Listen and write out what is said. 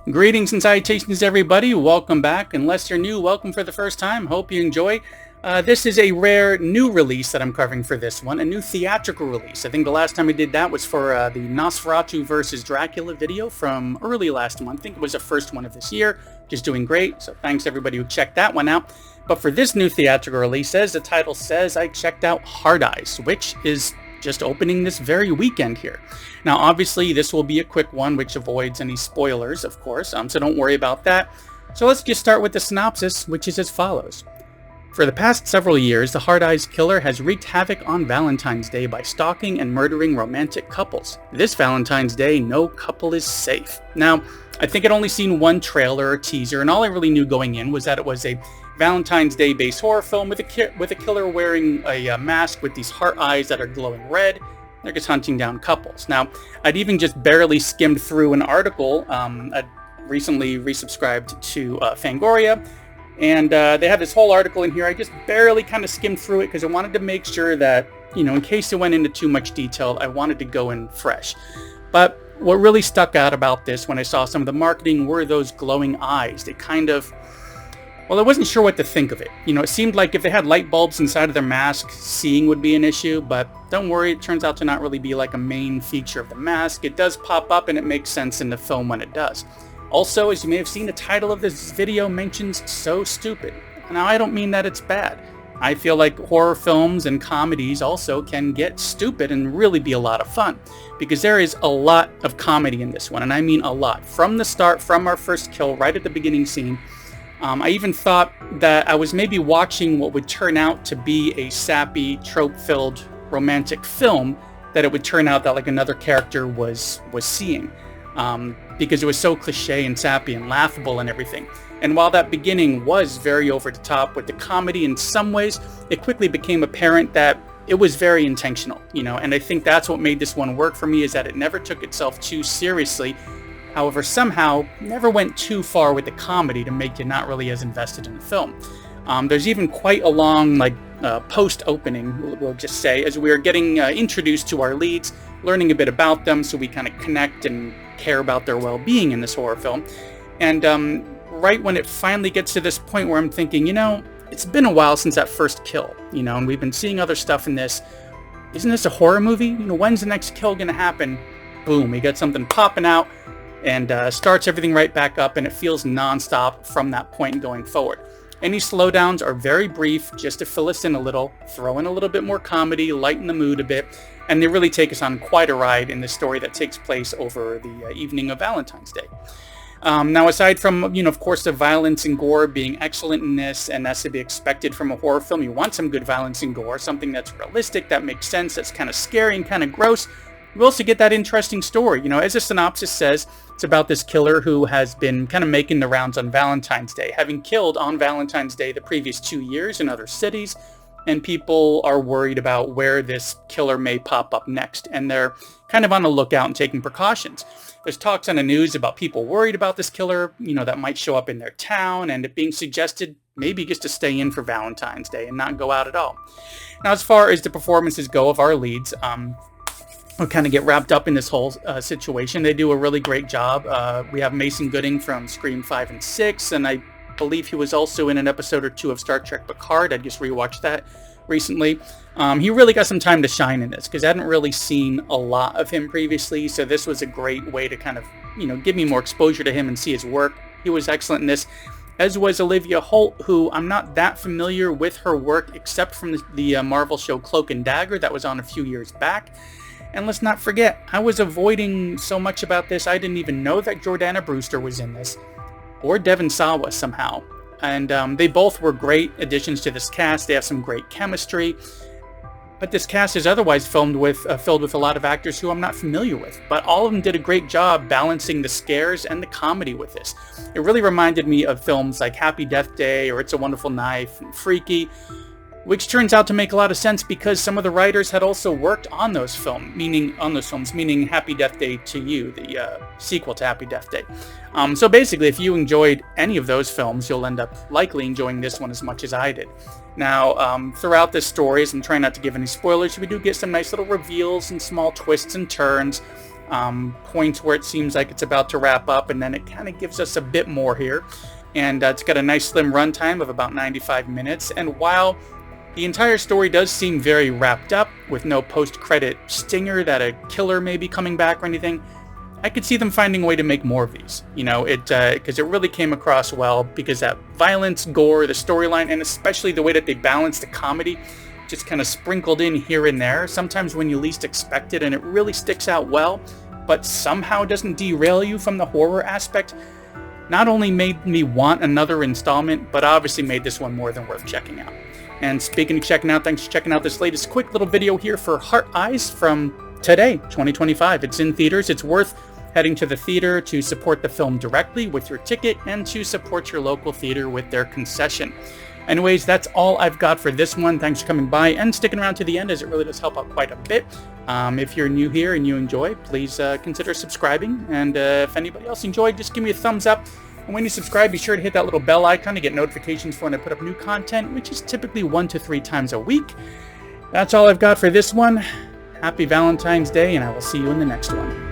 Greetings and salutations, everybody. Welcome back. Unless you're new, welcome for the first time. Hope you enjoy. This is a rare new release that I'm covering for this one, a new theatrical release. I think the last time we did that was for the Nosferatu vs. Dracula video from early last month. I think it was the first one of this year, just doing great. So thanks to everybody who checked that one out. But for this new theatrical release, as the title says, I checked out Hard Eyes, which is just opening this very weekend here. Now, obviously, this will be a quick one, which avoids any spoilers, of course, so don't worry about that. So let's just start with the synopsis, which is as follows. For the past several years, the Hard Eyes killer has wreaked havoc on Valentine's Day by stalking and murdering romantic couples. This Valentine's Day, no couple is safe. Now, I think I'd only seen one trailer or teaser, and all I really knew going in was that it was a Valentine's Day based horror film with a killer wearing a mask with these heart eyes that are glowing red. They're just hunting down couples. Now, I'd even just barely skimmed through an article. I'd recently resubscribed to Fangoria, and they have this whole article in here. I just barely kind of skimmed through it because I wanted to make sure that, in case it went into too much detail, I wanted to go in fresh. But what really stuck out about this when I saw some of the marketing were those glowing eyes. They kind of... Well, I wasn't sure what to think of it. It seemed like if they had light bulbs inside of their mask, seeing would be an issue, but don't worry, it turns out to not really be like a main feature of the mask. It does pop up and it makes sense in the film when it does. Also, as you may have seen, the title of this video mentions so stupid. Now, I don't mean that it's bad. I feel like horror films and comedies also can get stupid and really be a lot of fun, because there is a lot of comedy in this one, and I mean a lot. From the start, from our first kill, right at the beginning scene, I even thought that I was maybe watching what would turn out to be a sappy, trope-filled romantic film that it would turn out that like another character was seeing, because it was so cliche and sappy and laughable and everything. And while that beginning was very over the top with the comedy in some ways, it quickly became apparent that it was very intentional, and I think that's what made this one work for me, is that it never took itself too seriously. However, somehow never went too far with the comedy to make you not really as invested in the film. There's even quite a long post-opening, we'll just say, as we are getting introduced to our leads, learning a bit about them so we kind of connect and care about their well-being in this horror film. And right when it finally gets to this point where I'm thinking, it's been a while since that first kill, and we've been seeing other stuff in this. Isn't this a horror movie? When's the next kill going to happen? Boom, we got something popping out and starts everything right back up, and it feels non-stop from that point going forward. Any slowdowns are very brief, just to fill us in a little, throw in a little bit more comedy, lighten the mood a bit, and they really take us on quite a ride in the story that takes place over the evening of Valentine's Day. Now, aside from, of course, the violence and gore being excellent in this, and that's to be expected from a horror film, you want some good violence and gore, something that's realistic, that makes sense, that's kind of scary and kind of gross. We also get that interesting story. As the synopsis says, it's about this killer who has been kind of making the rounds on Valentine's Day, having killed on Valentine's Day the previous 2 years in other cities, and people are worried about where this killer may pop up next, and they're kind of on the lookout and taking precautions. There's talks on the news about people worried about this killer, that might show up in their town, and it being suggested maybe just to stay in for Valentine's Day and not go out at all. Now, as far as the performances go of our leads, we'll kind of get wrapped up in this whole situation. They do a really great job. We have Mason Gooding from Scream 5 and 6, and I believe he was also in an episode or two of Star Trek Picard. I just rewatched that recently. He really got some time to shine in this, because I hadn't really seen a lot of him previously, so this was a great way to kind of, give me more exposure to him and see his work. He was excellent in this, as was Olivia Holt, who I'm not that familiar with her work except from the Marvel show Cloak and Dagger that was on a few years back. And let's not forget, I was avoiding so much about this, I didn't even know that Jordana Brewster was in this, or Devon Sawa somehow. And they both were great additions to this cast. They have some great chemistry. But this cast is otherwise filled with a lot of actors who I'm not familiar with. But all of them did a great job balancing the scares and the comedy with this. It really reminded me of films like Happy Death Day or It's a Wonderful Knife and Freaky, which turns out to make a lot of sense because some of the writers had also worked on those films, meaning Happy Death Day to You, the sequel to Happy Death Day. So basically, if you enjoyed any of those films, you'll end up likely enjoying this one as much as I did. Now, throughout this story, as I'm trying not to give any spoilers, we do get some nice little reveals and small twists and turns. points where it seems like it's about to wrap up, and then it kind of gives us a bit more here. And it's got a nice slim runtime of about 95 minutes. And while the entire story does seem very wrapped up, with no post-credit stinger that a killer may be coming back or anything, I could see them finding a way to make more of these. You know, because it really came across well, because that violence, gore, the storyline, and especially the way that they balance the comedy, just kind of sprinkled in here and there, sometimes when you least expect it, and it really sticks out well, but somehow doesn't derail you from the horror aspect, not only made me want another installment, but obviously made this one more than worth checking out. And speaking of checking out, thanks for checking out this latest quick little video here for Heart Eyes from today, 2025. It's in theaters. It's worth heading to the theater to support the film directly with your ticket and to support your local theater with their concession. Anyways, that's all I've got for this one. Thanks for coming by and sticking around to the end, as it really does help out quite a bit. If you're new here and you enjoy, please consider subscribing. And if anybody else enjoyed, just give me a thumbs up. And when you subscribe, be sure to hit that little bell icon to get notifications for when I put up new content, which is typically 1 to 3 times a week. That's all I've got for this one. Happy Valentine's Day, and I will see you in the next one.